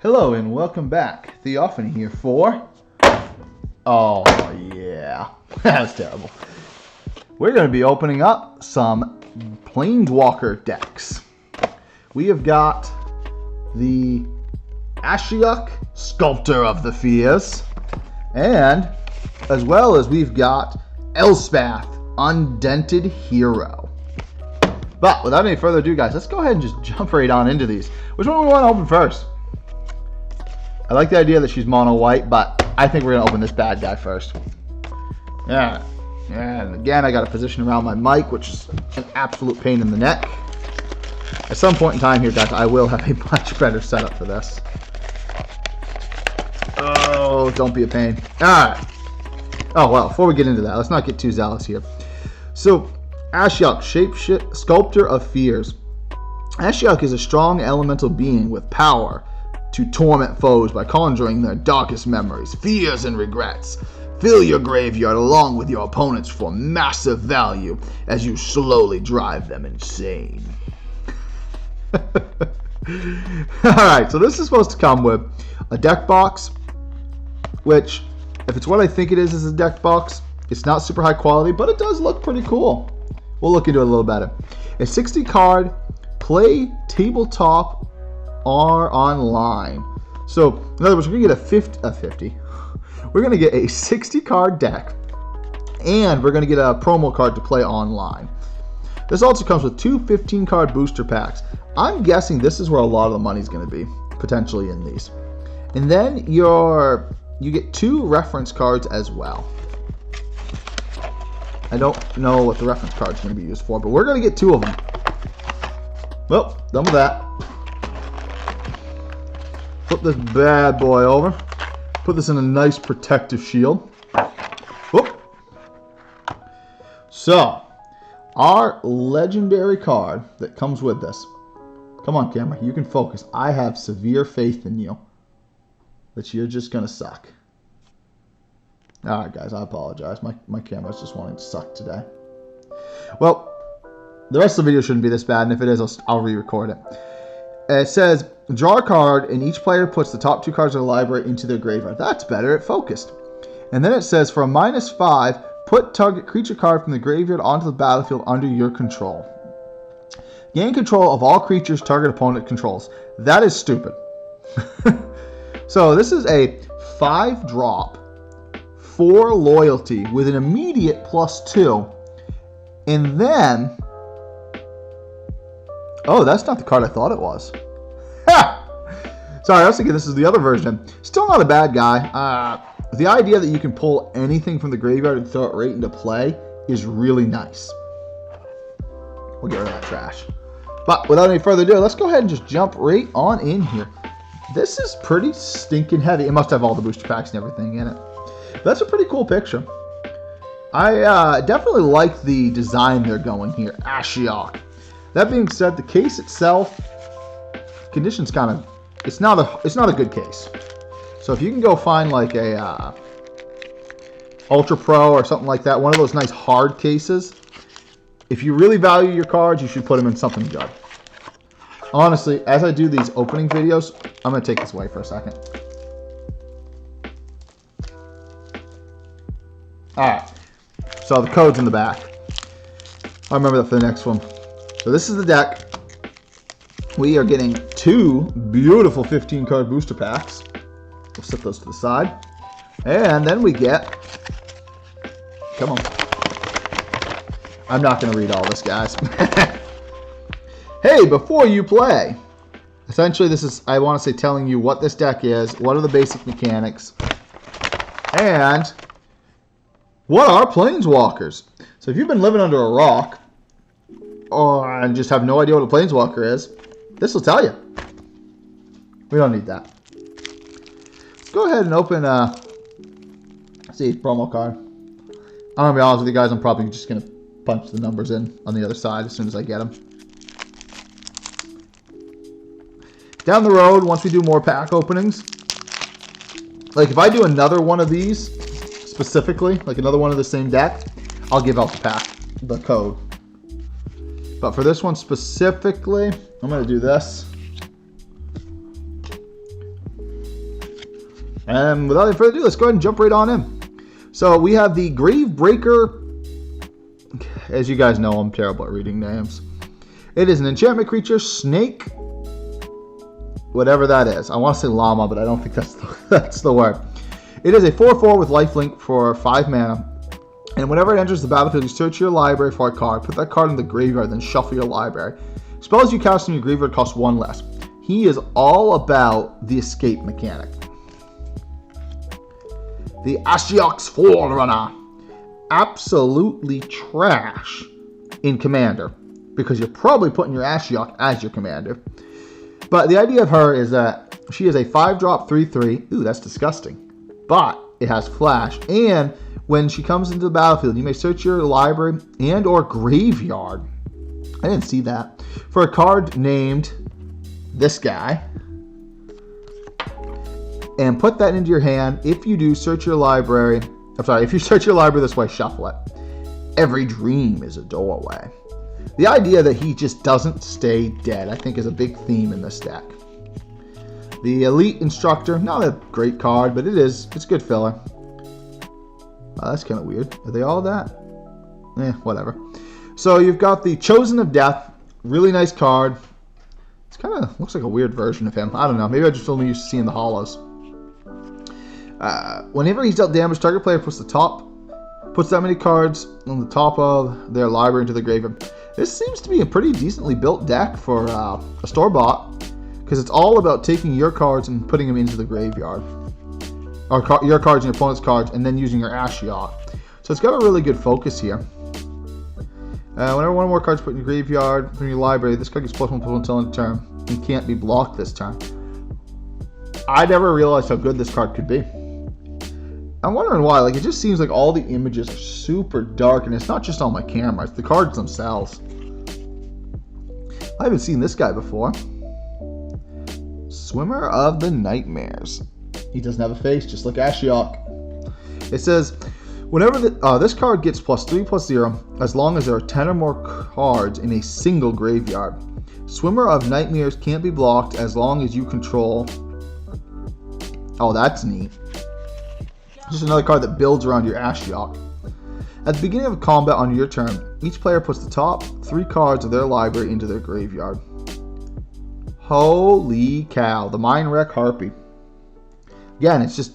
Hello and welcome back. Theophany here for... Oh, yeah. That's terrible. We're going to be opening up some Planeswalker decks. We have got the Ashiok, Sculptor of the Fears, and as well as we've got Elspeth, Undented Hero. But without any further ado, guys, let's go ahead and just jump right on into these. Which one do we want to open first? I like the idea that she's mono white, but I think we're going to open this bad guy first. Yeah. And again, I got to position around my mic, which is an absolute pain in the neck. At some point in time here, guys, I will have a much better setup for this. Oh, don't be a pain. Alright. Oh, well, before we get into that, let's not get too zealous here. So, Ashiok, Sculptor of Fears. Ashiok is a strong elemental being with power to torment foes by conjuring their darkest memories, fears, and regrets. Fill your graveyard along with your opponents for massive value as you slowly drive them insane. Alright, so this is supposed to come with a deck box, which, if it's what I think it is a deck box, it's not super high quality, but it does look pretty cool. We'll look into it a little better. A 60 card play tabletop or online. So, in other words, we're going to get a 50. We're going to get a 60 card deck, and we're going to get a promo card to play online. This also comes with two 15 card booster packs. I'm guessing this is where a lot of the money's going to be, potentially in these. And then you get two reference cards as well. I don't know what the reference card is going to be used for, but we're going to get two of them. Well, done with that. Flip this bad boy over. Put this in a nice protective shield. Whoop. So, our legendary card that comes with this. Come on, camera. You can focus. I have severe faith in you that you're just going to suck. Alright, guys. I apologize. My camera's just wanting to suck today. Well, the rest of the video shouldn't be this bad, and if it is, I'll re-record it. It says, draw a card, and each player puts the top two cards of the library into their graveyard. That's better. It focused. And then it says, for a -5, put target creature card from the graveyard onto the battlefield under your control. Gain control of all creatures target opponent controls. That is stupid. So this is a 5-drop, 4 loyalty with an immediate +2. And then... Oh, that's not the card I thought it was. Ha! Sorry, I was thinking this is the other version. Still not a bad guy. The idea that you can pull anything from the graveyard and throw it right into play is really nice. We'll get rid of that trash. But without any further ado, let's go ahead and just jump right on in here. This is pretty stinking heavy. It must have all the booster packs and everything in it. But that's a pretty cool picture. I definitely like the design they're going here. Ashiok. That being said, the case itself, condition's kind of, it's not a good case. So if you can go find like a Ultra Pro or something like that, one of those nice hard cases, if you really value your cards, you should put them in something good. Honestly, as I do these opening videos, I'm going to take this away for a second. Alright, so the code's in the back. I'll remember that for the next one. So this is the deck. We are getting two beautiful 15-card booster packs. We'll set those to the side. And then we get... Come on. I'm not going to read all this, guys. Hey, before you play. Essentially, this is, I want to say, telling you what this deck is, what are the basic mechanics, and what are Planeswalkers. So if you've been living under a rock, and just have no idea what a Planeswalker is, this will tell you. We don't need that. Let's go ahead and open see, promo card. I'm going to be honest with you guys, I'm probably just going to punch the numbers in on the other side as soon as I get them. Down the road, once we do more pack openings, like if I do another one of these, specifically, like another one of the same deck, I'll give out the pack, the code. But for this one specifically, I'm going to do this. And without any further ado, let's go ahead and jump right on in. So we have the Gravebreaker. As you guys know, I'm terrible at reading names. It is an enchantment creature, snake, whatever that is. I want to say llama, but I don't think that's the word. It is a 4/4 with lifelink for 5 mana. And whenever it enters the battlefield, you search your library for a card. Put that card in the graveyard, then shuffle your library. Spells you cast in your graveyard cost 1 less. He is all about the escape mechanic. The Ashiok's Forerunner. Absolutely trash in Commander, because you're probably putting your Ashiok as your commander. But the idea of her is that she is a 5-drop 3/3. Ooh, that's disgusting. But it has flash, and when she comes into the battlefield, you may search your library and or graveyard. I didn't see that. For a card named this guy. And put that into your hand. If you do, search your library. If you search your library this way, shuffle it. Every dream is a doorway. The idea that he just doesn't stay dead, I think, is a big theme in this deck. The Elite Instructor, not a great card, but it's good filler. That's kind of weird. Are they all that? Whatever. So you've got the Chosen of Death, really nice card. It's kind of looks like a weird version of him. I don't know. Maybe I just only used to seeing the hollows. Whenever he's dealt damage, target player puts that many cards on the top of their library into the graveyard. This seems to be a pretty decently built deck for a store-bought, because it's all about taking your cards and putting them into the graveyard. Or your cards and your opponent's cards, and then using your Ashiok. So it's got a really good focus here. Whenever one or more cards put in your graveyard from your library, this card gets +1/+1 until end of turn. You can't be blocked this turn. I never realized how good this card could be. I'm wondering why. Like, it just seems like all the images are super dark, and it's not just on my camera, it's the cards themselves. I haven't seen this guy before. Swimmer of the Nightmares. He doesn't have a face, just like Ashiok. It says, whenever this card gets +3/+0, as long as there are 10 or more cards in a single graveyard. Swimmer of Nightmares can't be blocked as long as you control. Oh, that's neat. Just another card that builds around your Ashiok. At the beginning of combat on your turn, each player puts the top 3 cards of their library into their graveyard. Holy cow, the Mind Wreck Harpy. Again, it's just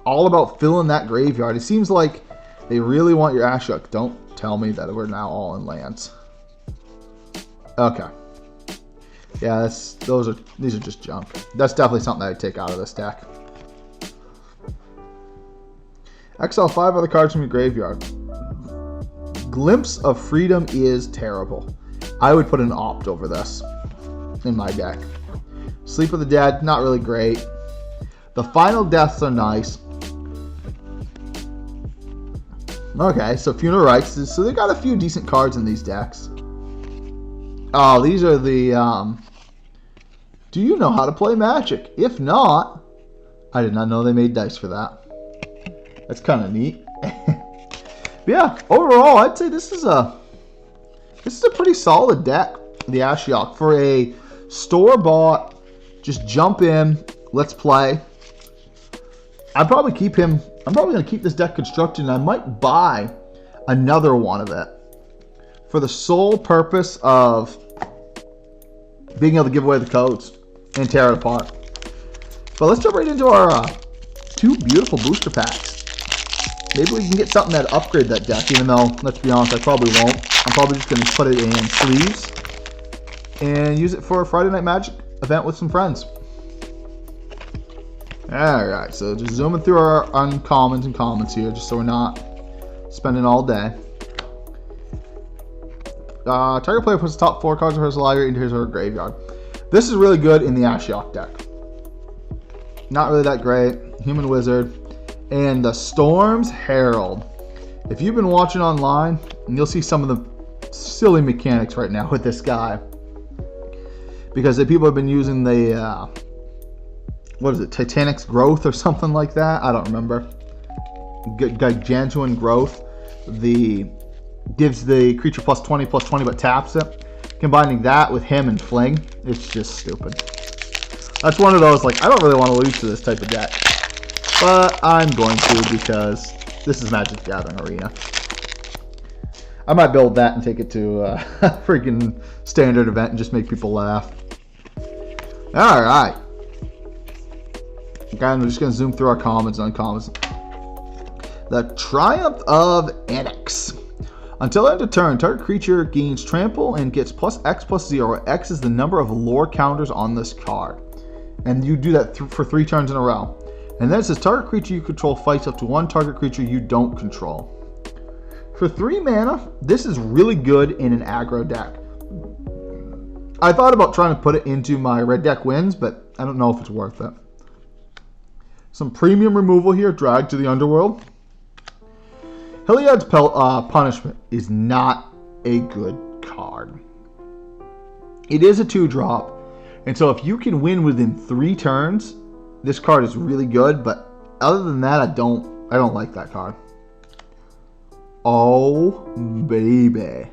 all about filling that graveyard. It seems like they really want your Ashiok. Don't tell me that we're now all in lands. Okay. Yeah, these are just junk. That's definitely something I'd take out of this deck. Exile 5 other cards from your graveyard. Glimpse of Freedom is terrible. I would put an opt over this in my deck. Sleep of the Dead, not really great. The Final Deaths are nice. Okay, so Funeral Rites. So they got a few decent cards in these decks. Oh, these are the... do you know how to play Magic? If not, I did not know they made dice for that. That's kind of neat. Yeah, overall, I'd say this is a pretty solid deck, the Ashiok. For a store-bought, just jump in, let's play. I'm probably going to keep this deck constructed, and I might buy another one of it for the sole purpose of being able to give away the codes and tear it apart. But let's jump right into our 2 beautiful booster packs. Maybe we can get something that upgrade that deck, even though, let's be honest, I probably won't. I'm probably just going to put it in sleeves and use it for a Friday Night Magic event with some friends. Alright, so just zooming through our uncommons and commons here, just so we're not spending all day. Target player puts the top 4 cards of his library into his or her graveyard. This is really good in the Ashiok deck. Not really that great. Human Wizard. And the Storm's Herald. If you've been watching online, you'll see some of the silly mechanics right now with this guy. Because people have been using the, what is it, Titanic's Growth or something like that? I don't remember. Gargantuan Growth. Gives the creature +20/+20 but taps it. Combining that with him and Fling, it's just stupid. That's one of those, like, I don't really want to lose to this type of deck. But I'm going to because this is Magic the Gathering Arena. I might build that and take it to a freaking standard event and just make people laugh. Alright. Again, we're just going to zoom through our commons and uncommons. The Triumph of Annex. Until end of turn, target creature gains trample and gets +X/+0, where X is the number of lore counters on this card. And you do that for 3 turns in a row. And then it says target creature you control fights up to 1 target creature you don't control. For 3 mana, this is really good in an aggro deck. I thought about trying to put it into my red deck wins, but I don't know if it's worth it. Some premium removal here, Drag to the Underworld. Heliod's Punishment is not a good card. It is a 2-drop, and so if you can win within 3 turns, this card is really good, but other than that, I don't like that card. Oh, baby.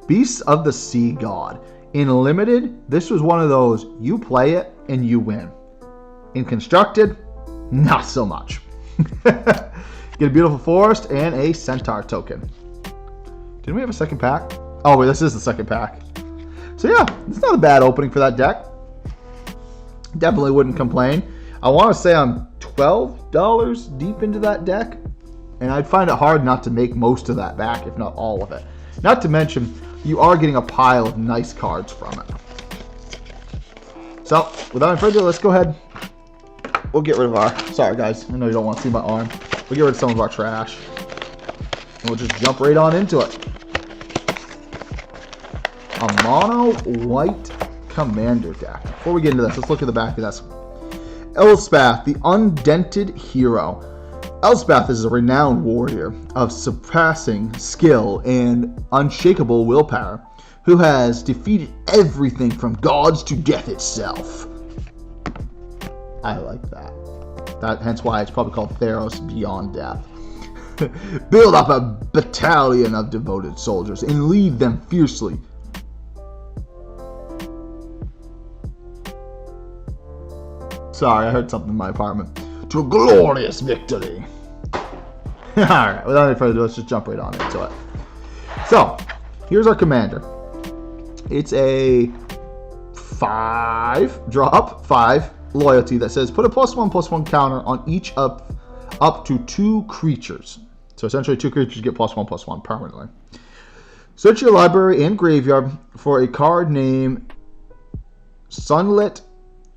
Beasts of the Sea God. In Limited, this was one of those, you play it and you win. In Constructed, not so much. Get a Beautiful Forest and a Centaur token. Didn't we have a second pack? Oh, wait, this is the second pack. So yeah, it's not a bad opening for that deck. Definitely wouldn't complain. I want to say I'm $12 deep into that deck, and I'd find it hard not to make most of that back, if not all of it. Not to mention, you are getting a pile of nice cards from it. So, without any further ado, let's go ahead. We'll get rid of our... Sorry, guys. I know you don't want to see my arm. We'll get rid of some of our trash. And we'll just jump right on into it. A mono white commander deck. Before we get into this, let's look at the back of this. Elspeth, the Undented Hero. Elspeth is a renowned warrior of surpassing skill and unshakable willpower, who has defeated everything from gods to death itself. I like that. Hence why it's probably called Theros Beyond Death. Build up a battalion of devoted soldiers and lead them fiercely. Sorry, I heard something in my apartment. To a glorious victory. Alright, without any further ado, let's just jump right on into it. So, here's our commander. It's a 5-drop, 5 loyalty that says put a +1/+1 counter on each of up to 2 creatures. So essentially 2 creatures get +1/+1 permanently. Search your library and graveyard for a card named Sunlit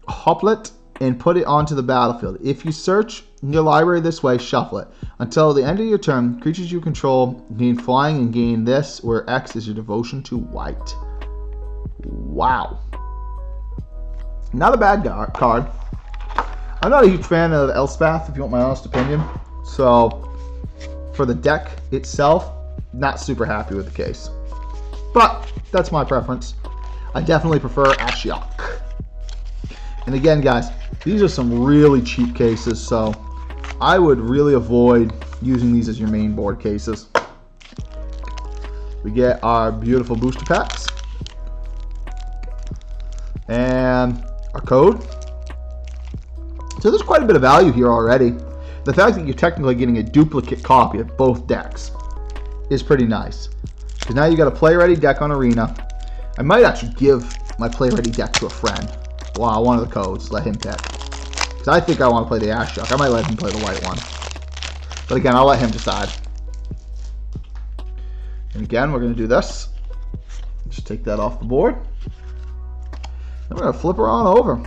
Hoplet and put it onto the battlefield. If you search your library this way, shuffle it. Until the end of your turn, creatures you control gain flying and gain this, where X is your devotion to white. Wow. Not a bad card. I'm not a huge fan of Elspeth, if you want my honest opinion. So, for the deck itself, not super happy with the case. But, that's my preference. I definitely prefer Ashiok. And again, guys, these are some really cheap cases, so I would really avoid using these as your main board cases. We get our beautiful booster packs. And our code. So there's quite a bit of value here already. The fact that you're technically getting a duplicate copy of both decks is pretty nice. Because now you got a play-ready deck on Arena. I might actually give my play-ready deck to a friend. Wow, one of the codes. Let him pick. Because I think I want to play the Ashiok. I might let him play the white one. But again, I'll let him decide. And again, we're going to do this. Just take that off the board. And we're going to flip her on over.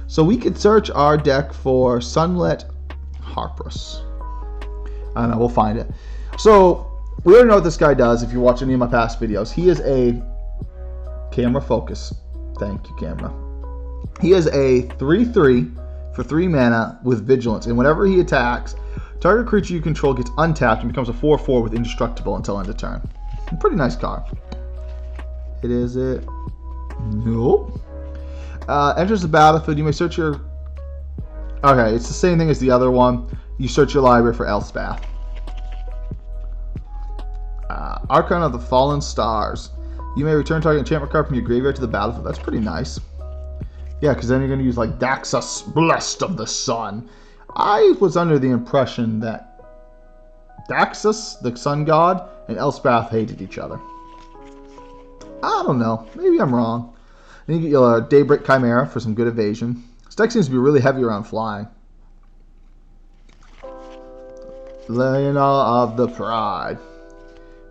So we could search our deck for Sunlit Harpress. I don't know, we'll find it. So, we already know what this guy does if you watch any of my past videos. He is a... Camera focus. Thank you, camera. He is a 3/3 for 3 mana with Vigilance. And whenever he attacks, target creature you control gets untapped and becomes a 4/4 with Indestructible until end of turn. Pretty nice card. It is it. Nope. Enters the battlefield. You may search your... Okay, it's the same thing as the other one. You search your library for Elspeth. Archon of the Fallen Stars. You may return target enchantment card from your graveyard to the battlefield. That's pretty nice. Yeah, because then you're going to use like Daxus, Blessed of the Sun. I was under the impression that Daxus, the sun god, and Elspeth hated each other. I don't know. Maybe I'm wrong. Then you get your Daybreak Chimera for some good evasion. This deck seems to be really heavy around flying. Lena of the Pride.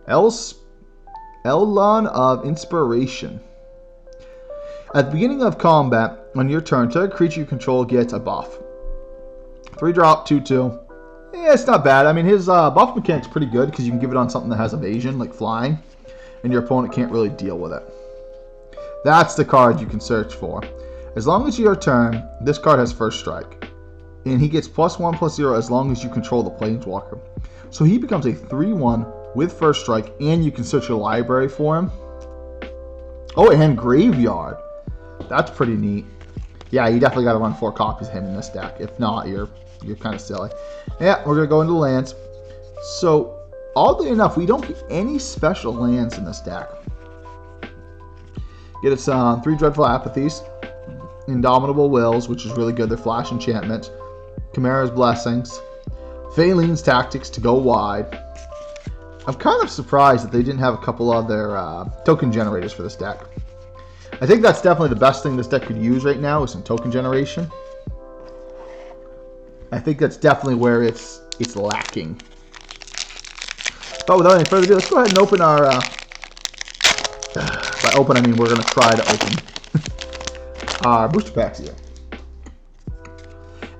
Elon of Inspiration. At the beginning of combat, on your turn, target creature you control gets a buff. 3-drop, 2/2. Yeah, it's not bad. I mean, his buff mechanic's pretty good because you can give it on something that has evasion, like flying, and your opponent can't really deal with it. That's the card you can search for. As long as your turn, this card has first strike. And he gets +1/+0 as long as you control the Planeswalker. So he becomes a 3/1 with first strike, and you can search your library for him. Oh, and Graveyard. That's pretty neat. Yeah, you definitely got to run 4 copies of him in this deck. If not, you're kind of silly. Yeah, we're going to go into lands. So, oddly enough, we don't get any special lands in this deck. Get us 3 Dreadful Apathies, Indomitable Wills, which is really good. They're flash enchantments. Chimera's Blessings, Phalene's Tactics to go wide. I'm kind of surprised that they didn't have a couple other token generators for this deck. I think that's definitely the best thing this deck could use right now is some token generation. I think that's definitely where it's lacking. But without any further ado, let's go ahead and open our... by open, I mean we're going to try to open our booster packs here.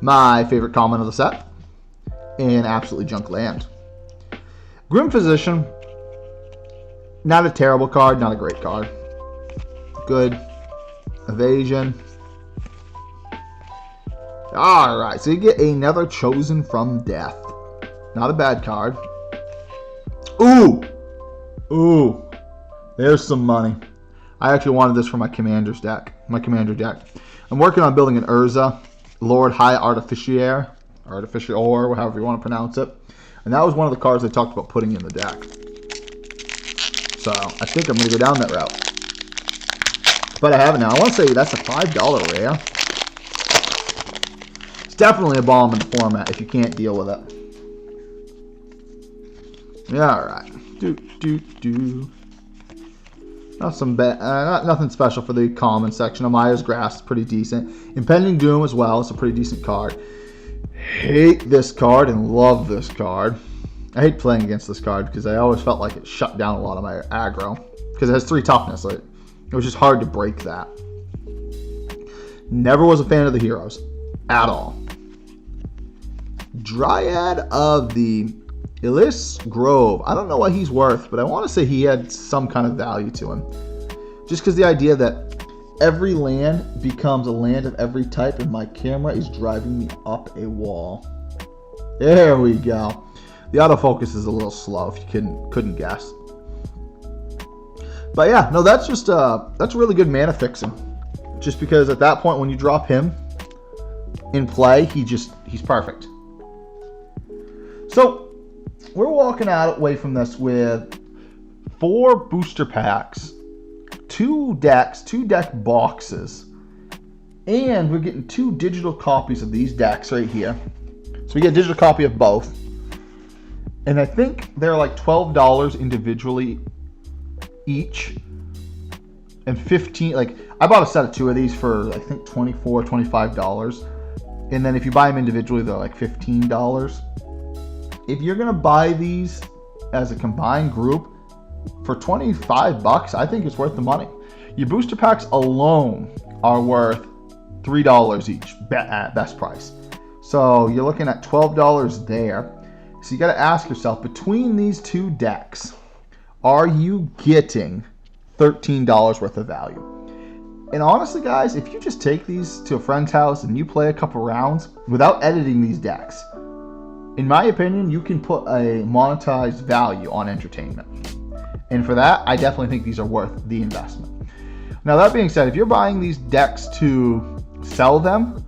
My favorite common of the set. And absolutely junk land. Grim Physician. Not a terrible card, not a great card. Good. Evasion. Alright, so you get another Chosen from Death. Not a bad card. Ooh! Ooh. There's some money. I actually wanted this for my Commander's deck. My Commander deck. I'm working on building an Urza. Lord High Artificier. Or however you want to pronounce it. And that was one of the cards I talked about putting in the deck. So, I think I'm going to go down that route. But I haven't now. I want to say that's a $5 rare. It's definitely a bomb in the format if you can't deal with it. Yeah, alright. Nothing special for the common section. Amaya's Grasp is pretty decent. Impending Doom as well. It's a pretty decent card. Hate this card and love this card. I hate playing against this card because I always felt like it shut down a lot of my aggro. Because it has 3 toughness. Like, it was just hard to break that. Never was a fan of the heroes. At all. Dryad of the Illis Grove. I don't know what he's worth, but I want to say he had some kind of value to him. Just because the idea that every land becomes a land of every type, and my camera is driving me up a wall. There we go. The autofocus is a little slow if you couldn't guess. But yeah, no, that's just that's really good mana fixing. Just because at that point when you drop him in play, he's perfect. So we're walking out away from this with 4 booster packs, 2 decks, 2 deck boxes, and we're getting 2 digital copies of these decks right here. So we get a digital copy of both. And I think they're like $12 individually each. And 15, like, I bought a set of 2 of these for, I think, $24, $25. And then if you buy them individually, they're like $15. If you're going to buy these as a combined group for $25, I think it's worth the money. Your booster packs alone are worth $3 each at best price. So you're looking at $12 there. So you got to ask yourself, between these 2 decks, are you getting $13 worth of value? And honestly, guys, if you just take these to a friend's house and you play a couple rounds without editing these decks, in my opinion, you can put a monetized value on entertainment. And for that, I definitely think these are worth the investment. Now, that being said, if you're buying these decks to sell them,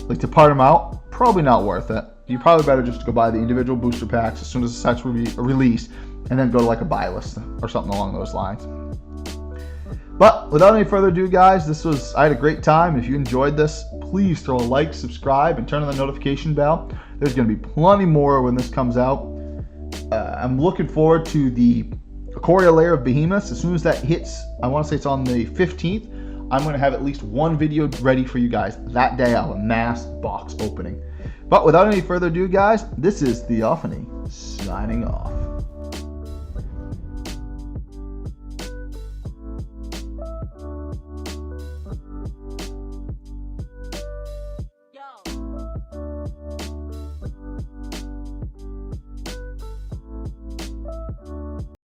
like to part them out, probably not worth it. You probably better just go buy the individual booster packs as soon as the set's released, and then go to like a buy list or something along those lines. But without any further ado, guys, I had a great time. If you enjoyed this, please throw a like, subscribe, and turn on the notification bell. There's going to be plenty more when this comes out. I'm looking forward to the Ikoria Lair of Behemoths. As soon as that hits, I want to say it's on the 15th, I'm going to have at least one video ready for you guys. That day I'll have a mass box opening. But without any further ado, guys, this is Theophany signing off.